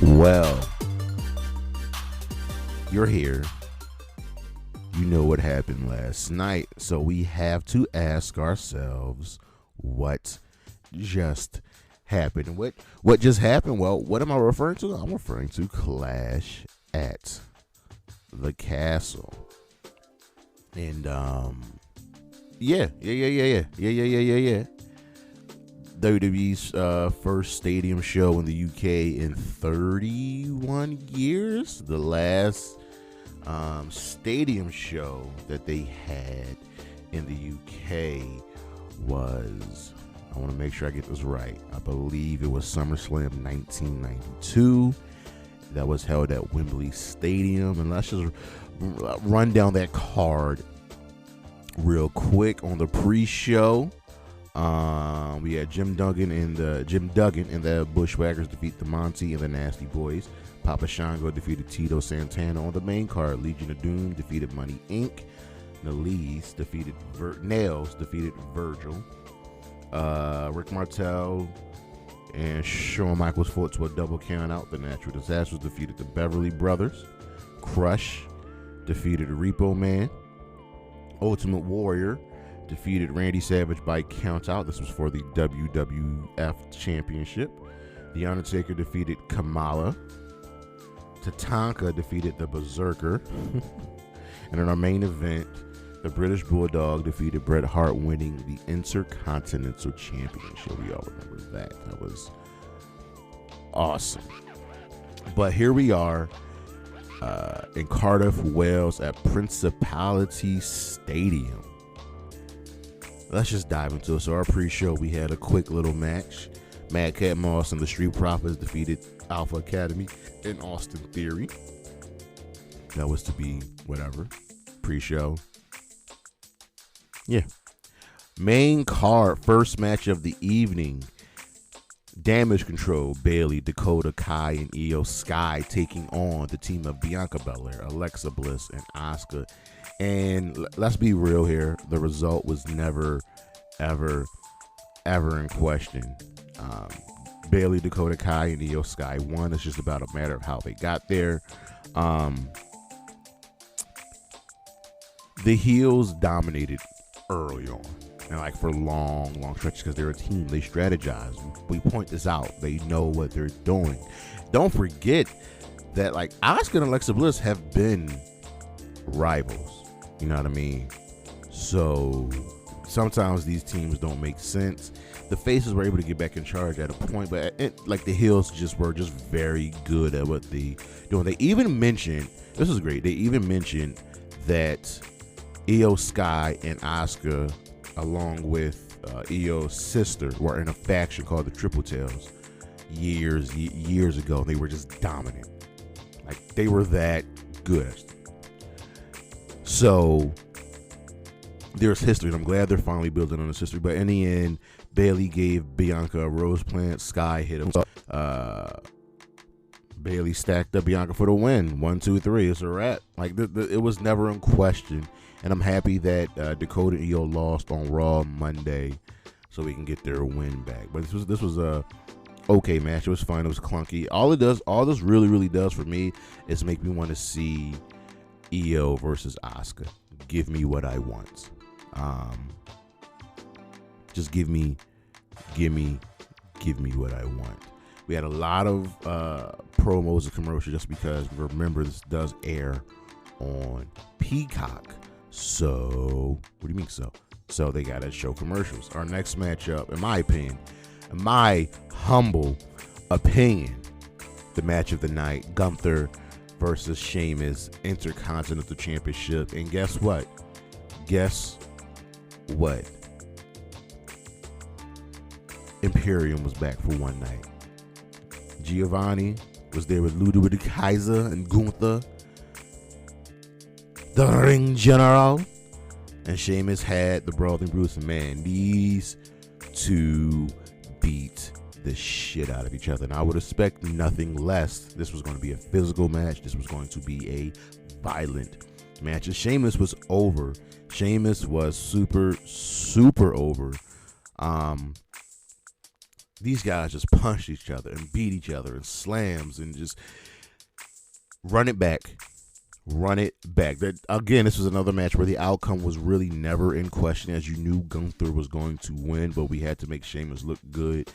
Well, you're here. You know what happened last night, so we have to ask ourselves what just happened. What just happened? Well, what am I referring to? I'm referring to Clash at the Castle. And yeah. WWE's first stadium show in the UK in 31 years. The last stadium show that they had in the UK was, I want to make sure I get this right, I believe it was SummerSlam 1992. That was held at Wembley Stadium. And let's just run down that card real quick. On the pre-show, we had Jim Duggan and the Bushwhackers defeat the Monty and the Nasty Boys. Papa Shango defeated Tito Santana. On the main card, Legion of Doom defeated Money Inc. Nails defeated Virgil. Rick Martel and Shawn Michaels fought to a double count out. The Natural Disasters defeated the Beverly Brothers. Crush defeated Repo Man. Ultimate Warrior defeated Randy Savage by count out. This was for the WWF Championship. The Undertaker defeated Kamala. Tatanka defeated the Berserker. And in our main event, the British Bulldog defeated Bret Hart, winning the Intercontinental Championship. We all remember that. That was awesome. But here we are in Cardiff, Wales at Principality Stadium. Let's just dive into it. So our pre-show, we had a quick little match. Madcap Moss and the Street Profits defeated Alpha Academy and Austin Theory. That was to be whatever. Pre-show. Yeah. Main card, first match of the evening. Damage Control, Bayley, Dakota, Kai, and Io Sky taking on the team of Bianca Belair, Alexa Bliss, and Asuka. And let's be real here. The result was never, ever in question. Bayley, Dakota, Kai, and Io Sky won. It's just about a matter of how they got there. The heels dominated early on, and like for long stretches, because they're a team. They strategize. We point this out. They know what they're doing. Don't forget that like Asuka and Alexa Bliss have been rivals. You know what I mean? So sometimes these teams don't make sense. The faces were able to get back in charge at a point, but like the heels were very good at what they doing. They even mentioned, this is great, they even mentioned that Io Sky and Asuka, along with Io's sister, were in a faction called the Triple Tails years ago. They were just dominant. Like they were that good. So there's history, and I'm glad they're finally building on this history. But in the end, Bayley gave Bianca a rose plant. Sky hit him. Bayley stacked up Bianca for the win. 1, 2, 3. It's a wrap. Like it was never in question. And I'm happy that Dakota and Io lost on Raw Monday, so we can get their win back. But this was a okay match. It was fun. It was clunky. All this really does for me is make me want to see Io versus Asuka. Give me what I want. Just give me what I want. We had a lot of promos and commercials, just because, remember, this does air on Peacock. So, what do you mean so? So they gotta show commercials. Our next matchup, in my humble opinion, the match of the night, Gunther versus Sheamus, Intercontinental Championship. And guess what? Imperium was back for one night. Giovanni was there with Ludwig Kaiser and Gunther, the Ring General, and Sheamus had the Brawling Brutes. And man, these two beat the shit out of each other. And I would expect nothing less. This was going to be a physical match. This was going to be a violent match. And Sheamus was over. Sheamus was super over. these guys just punched each other and beat each other and slams and just run it back. Again, this was another match where the outcome was really never in question, as you knew Gunther was going to win, but we had to make Sheamus look good.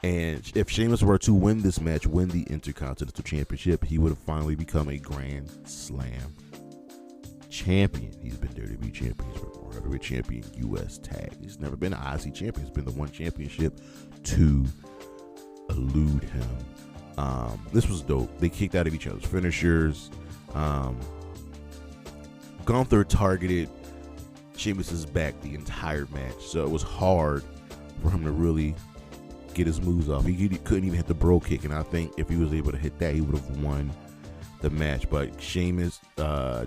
And if Sheamus were to win this match, win the Intercontinental Championship, he would have finally become a Grand Slam champion. He's been WWE champion, he's been World Heavyweight champion, U.S. tag. He's never been an IC champion. He's been the one championship to elude him. This was dope. They kicked out of each other's finishers. Gunther targeted Sheamus's back the entire match, so it was hard for him to really get his moves off. He couldn't even hit the bro kick, and I think if he was able to hit that, he would have won the match. But Sheamus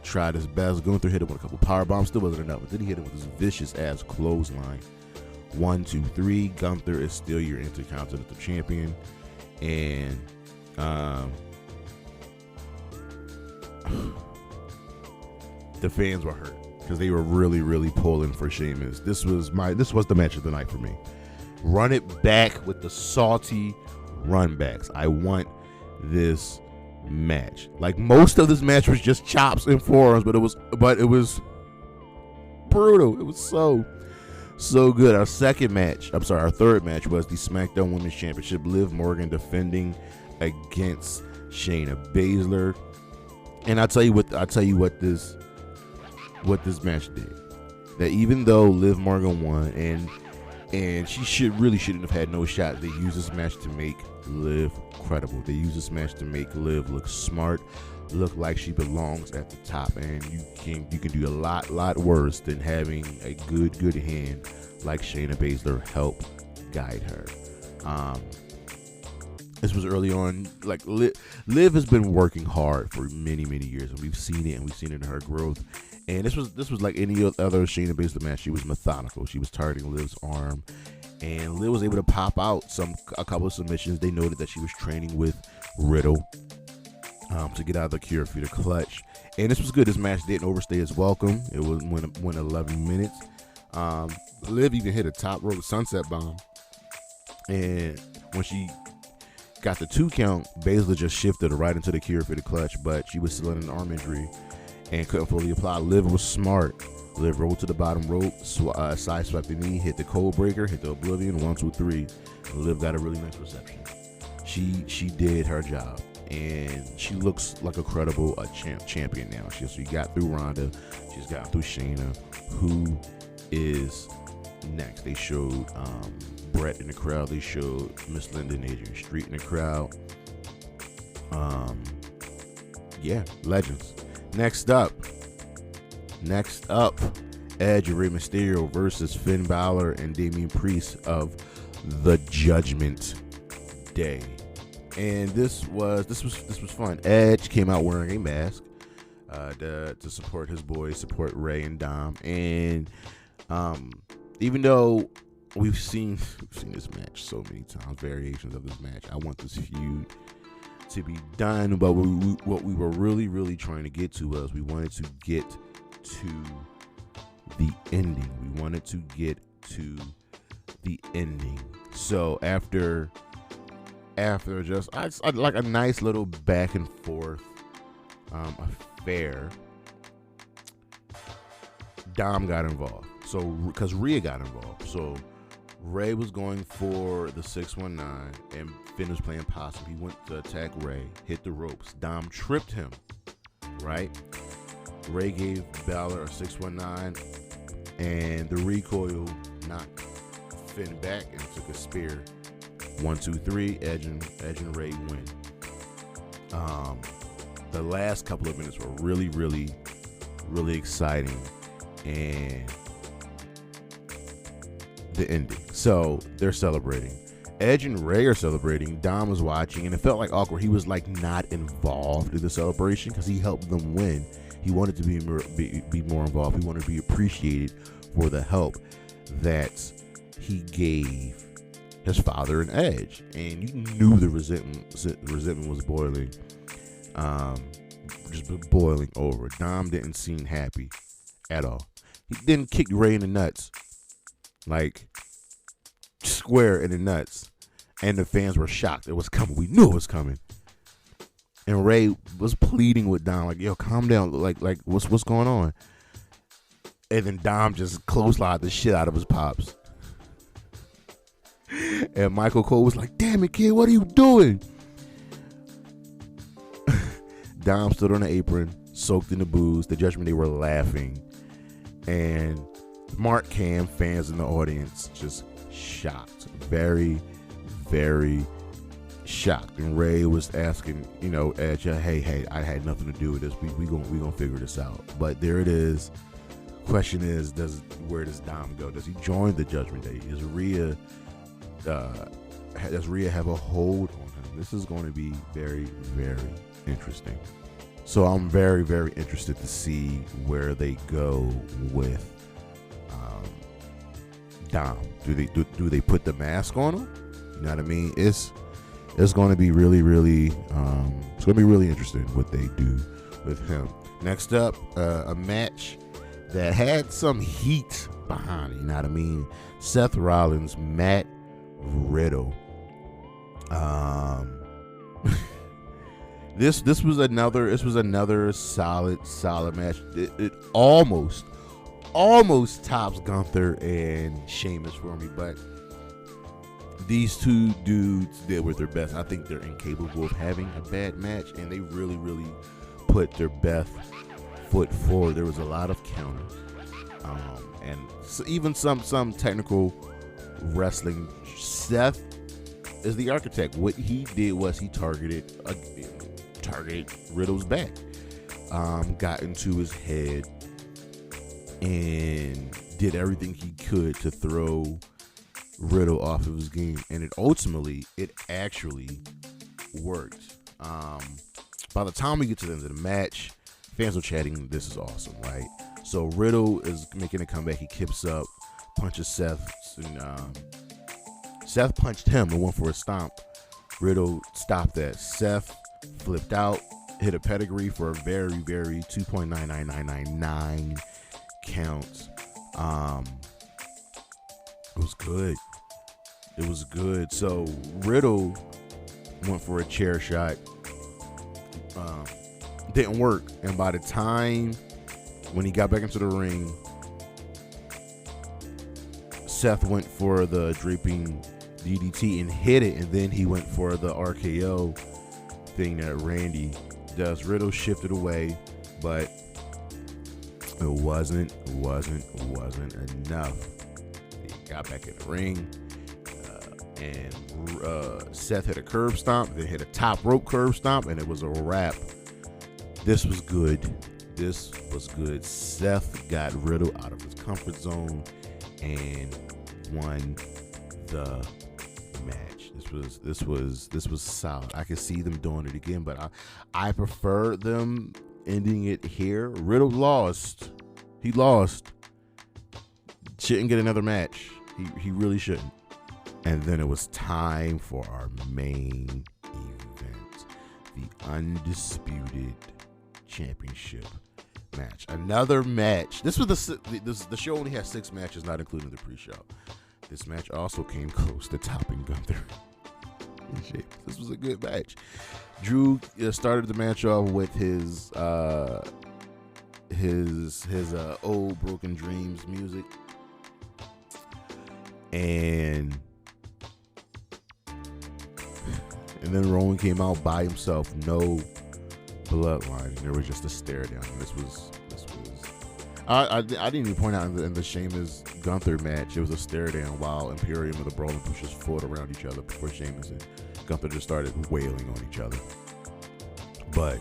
tried his best. Gunther hit him with a couple power bombs, still wasn't enough. But then he hit him with his vicious ass clothesline. 1, 2, 3. Gunther is still your Intercontinental champion, and the fans were hurt because they were really, really pulling for Sheamus. This was the match of the night for me. Run it back with the salty runbacks. I want this match. Like, most of this match was just chops and forearms, but it was brutal. It was so good. Our third match was the SmackDown Women's Championship. Liv Morgan defending against Shayna Baszler. And I'll tell you what this match did. That even though Liv Morgan won and she shouldn't have had no shot, they used this match to make Liv credible. They used this match to make Liv look smart, look like she belongs at the top, and you can do a lot worse than having a good hand like Shayna Baszler help guide her. This was early on. Like, Liv has been working hard for many years, and we've seen it in her growth. And this was like any other Shayna Baszler match. She was methodical. She was targeting Liv's arm, and Liv was able to pop out a couple of submissions. They noted that she was training with Riddle to get out of the cure for the clutch. And this was good. This match didn't overstay its welcome. It went 11 minutes. Liv even hit a top rope sunset bomb, and when she got the 2 count, Baszler just shifted her right into the cure for the clutch, but she was still in an arm injury and couldn't fully apply. Liv was smart. Liv rolled to the bottom rope, side swept the knee, hit the code breaker, hit the oblivion, 1, 2, 3. Liv got a really nice reception. She did her job, and she looks like a credible champion now. She got through Ronda. She's gotten through Shayna. Who is next? They showed Brett in the crowd. They showed Miss Linda and Adrian Street in the crowd. Legends. Next up, Edge and Rey Mysterio versus Finn Balor and Damian Priest of the Judgment Day. And this was fun. Edge came out wearing a mask to support his boys, support Rey and Dom. And even though we've seen this match so many times, variations of this match, I want this feud to be done. But what we were really trying to get to was we wanted to get to the ending. We wanted to get to the ending. So after just I'd like a nice little back and forth affair, Dom got involved. So because Rhea got involved. So Rey was going for the 619 and Finn was playing possum. He went to attack Rey, hit the ropes. Dom tripped him, right? Rey gave Balor a 619 and the recoil knocked Finn back and took a spear. 1, 2, 3, Edge and Rey win. The last couple of minutes were really exciting, and the ending. So they're celebrating. Edge and Rey are celebrating. Dom was watching, and it felt like awkward. He was like not involved in the celebration because he helped them win. He wanted to be more involved. He wanted to be appreciated for the help that he gave his father and Edge, and you knew the resentment was boiling, just boiling over. Dom didn't seem happy at all. He didn't kick Rey in the nuts, like square in the nuts, And the fans were shocked. It was coming. We knew it was coming. And Ray was pleading with Dom, like, yo, calm down. Like what's going on? And then Dom just clotheslined the shit out of his pops. And Michael Cole was like, damn it, kid, what are you doing? Dom stood on the apron, soaked in the booze. The Judgment Day were laughing. And Mark Cam fans in the audience just shocked. Very, very shocked. And Ray was asking, Edge, hey, I had nothing to do with this. We gonna figure this out. But there it is. Question is, where does Dom go? Does he join the Judgment Day? Does Rhea have a hold on him? This is going to be very, very interesting. So I'm very, very interested to see where they go with Dom. Do they put the mask on him? You know what I mean? It's going to be really, really it's going to be really interesting what they do with him. Next up, a match that had some heat behind it. You know what I mean? Seth Rollins, Matt Riddle. This was another solid match. It almost tops Gunther and Sheamus for me, but these two dudes did with their best. I think they're incapable of having a bad match, and they really, really put their best foot forward. There was a lot of counters, and even some technical wrestling. Seth is the architect. What he did was he targeted Riddle's back, got into his head, and did everything he could to throw Riddle off of his game, and it actually worked. By the time we get to the end of the match, fans are chatting, this is awesome, right? So Riddle is making a comeback. He kips up, punches Seth, and Seth punched him and went for a stomp. Riddle stopped that. Seth flipped out, hit a pedigree for a very, very 2.99999 counts. It was good. So Riddle went for a chair shot. Didn't work. And by the time when he got back into the ring, Seth went for the draping DDT and hit it, and then he went for the RKO thing that Randy does. Riddle shifted away, but it wasn't enough. He got back in the ring, and Seth hit a curb stomp, then hit a top rope curb stomp, and it was a wrap. This was good. Seth got Riddle out of his comfort zone and won the match. This was solid. I could see them doing it again, but I prefer them ending it here. Riddle lost. He lost. Shouldn't get another match. He really shouldn't. And then it was time for our main event, the Undisputed Championship match. Another match. The show only has 6 matches, not including the pre-show. This match also came close to topping Gunther. This was a good match. Drew started the match off with his old Broken Dreams music, and then Rowan came out by himself, no bloodline, and there was just a stare down. And this was I didn't even point out in the Sheamus Gunther match, it was a stare down while Imperium and the Brawling Pushers fought around each other before Sheamus and Gunther just started wailing on each other. But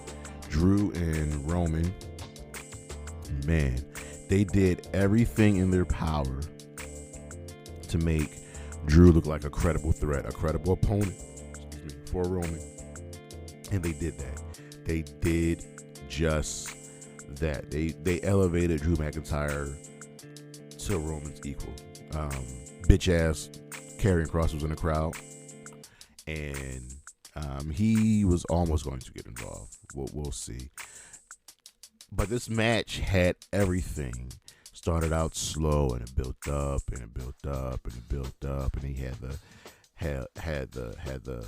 Drew and Roman, man, they did everything in their power to make Drew look like a credible threat, a credible opponent, for Roman. And they did that. They did just that. They elevated Drew McIntyre to Roman's equal. Bitch ass Karrion Kross was in the crowd, and he was almost going to get involved. We'll see. But this match had everything. Started out slow, and it built up, and it built up, and it built up, and he had had the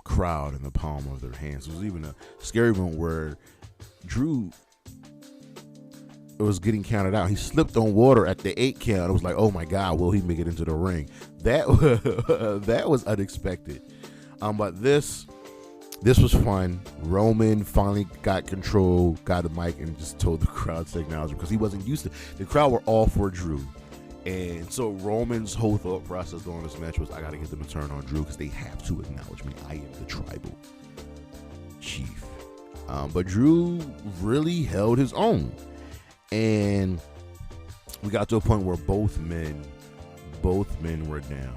crowd in the palm of their hands. There was even a scary moment where Drew was getting counted out. He slipped on water at the 8 count. It was like, oh my God, will he make it into the ring? That was unexpected. But this was fun. Roman finally got control, got the mic, and just told the crowd to acknowledge him because he wasn't used to. The crowd were all for Drew. And so Roman's whole thought process during this match was, I got to get them to turn on Drew because they have to acknowledge me. I am the tribal chief. But Drew really held his own. And we got to a point where both men were down.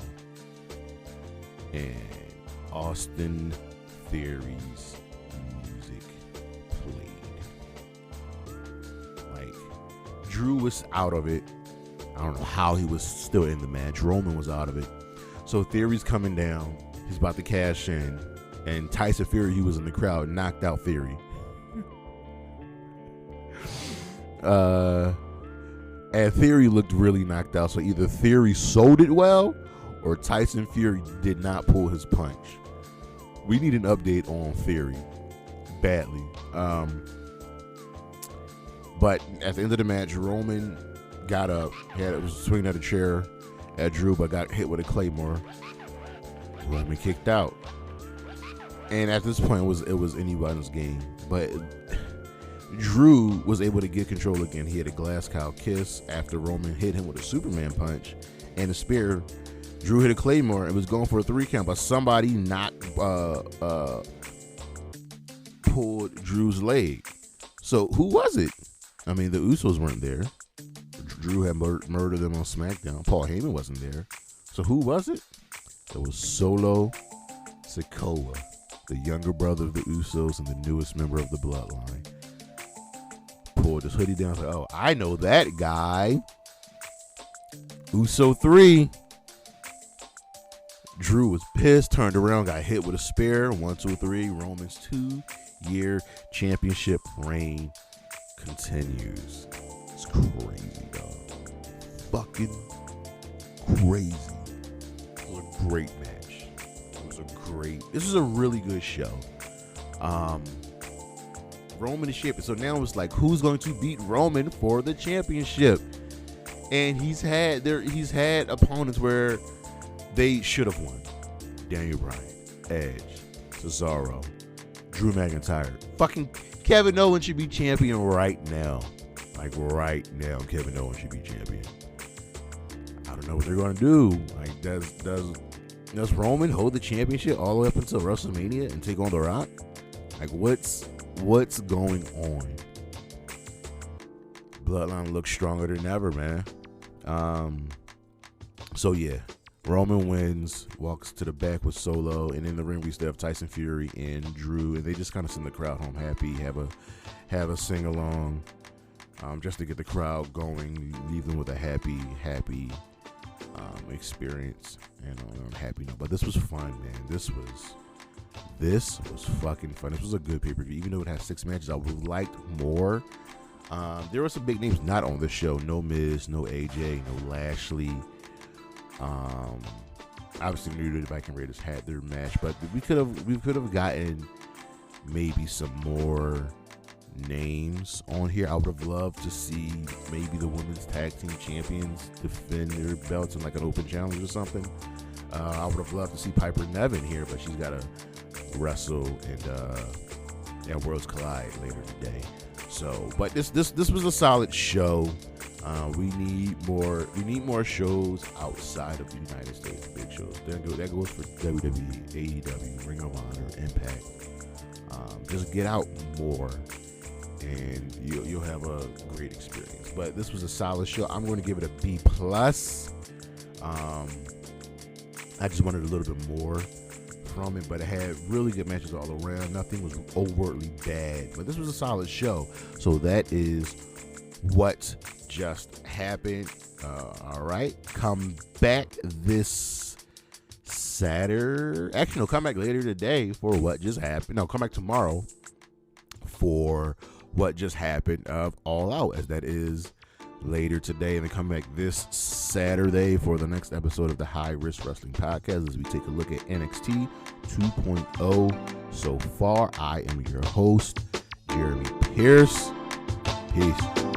And Austin Theory's music played. Like, Drew was out of it. I don't know how he was still in the match. Roman was out of it. So Theory's coming down. He's about to cash in. And Tyson Fury, he was in the crowd, knocked out Theory. And Theory looked really knocked out. So either Theory sold it well or Tyson Fury did not pull his punch. We need an update on Theory badly. But at the end of the match, Roman got up, was swinging at a chair at Drew, but got hit with a claymore. Roman kicked out. And at this point, it was anybody's game. But Drew was able to get control again. He had a glass cow kiss after Roman hit him with a Superman punch and a spear. Drew hit a claymore and was going for a 3 count, but somebody pulled Drew's leg. So who was it? I mean, the Usos weren't there. Drew had murdered them on SmackDown. Paul Heyman wasn't there. So who was it? It was Solo Sikoa, the younger brother of the Usos and the newest member of the Bloodline. Pulled his hoodie down. Like, oh, I know that guy. Uso 3. Drew was pissed, turned around, got hit with a spear. 1, 2, 3. Roman's 2-year championship reign continues. It's crazy, dog. Fucking crazy. It was a great match. This was a really good show. Roman is champion. So now it's like, who's going to beat Roman for the championship? And he's had opponents where they should have won. Daniel Bryan, Edge, Cesaro, Drew McIntyre. Fucking Kevin Owens should be champion right now. Like right now, Kevin Owens should be champion. I don't know what they're going to do. Like, does Roman hold the championship all the way up until WrestleMania and take on The Rock? Like, what's going on? Bloodline looks stronger than ever, man. So yeah, Roman wins, walks to the back with Solo, and in the ring we still have Tyson Fury and Drew, and they just kind of send the crowd home happy, have a sing along, just to get the crowd going, leave them with a happy experience and on a happy note. But this was fun, man. This was fucking fun. This was a good pay-per-view, even though it had 6 matches. I would have liked more. There were some big names not on this show. No Miz, no AJ, no Lashley. Obviously, New Day and Raiders had their match, but we could have gotten maybe some more names on here. I would have loved to see maybe the women's tag team champions defend their belts in like an open challenge or something. I would have loved to see Piper Niven here, but she's got to wrestle and Worlds Collide later today. So, but this was a solid show. We need more shows outside of the United States, big shows. That goes for WWE, AEW, Ring of Honor, Impact. Just get out more, and you'll have a great experience. But this was a solid show. I'm going to give it a B+. I just wanted a little bit more from it, but it had really good matches all around. Nothing was overtly bad, but this was a solid show. So that is what just happened. All right, come back this Saturday. Actually, no, come back later today for what just happened. No, come back tomorrow for what just happened of All Out, as that is later today, and then come back this Saturday for the next episode of the High Risk Wrestling Podcast as we take a look at NXT 2.0. So far, I am your host, Jeremy Pierce. Peace.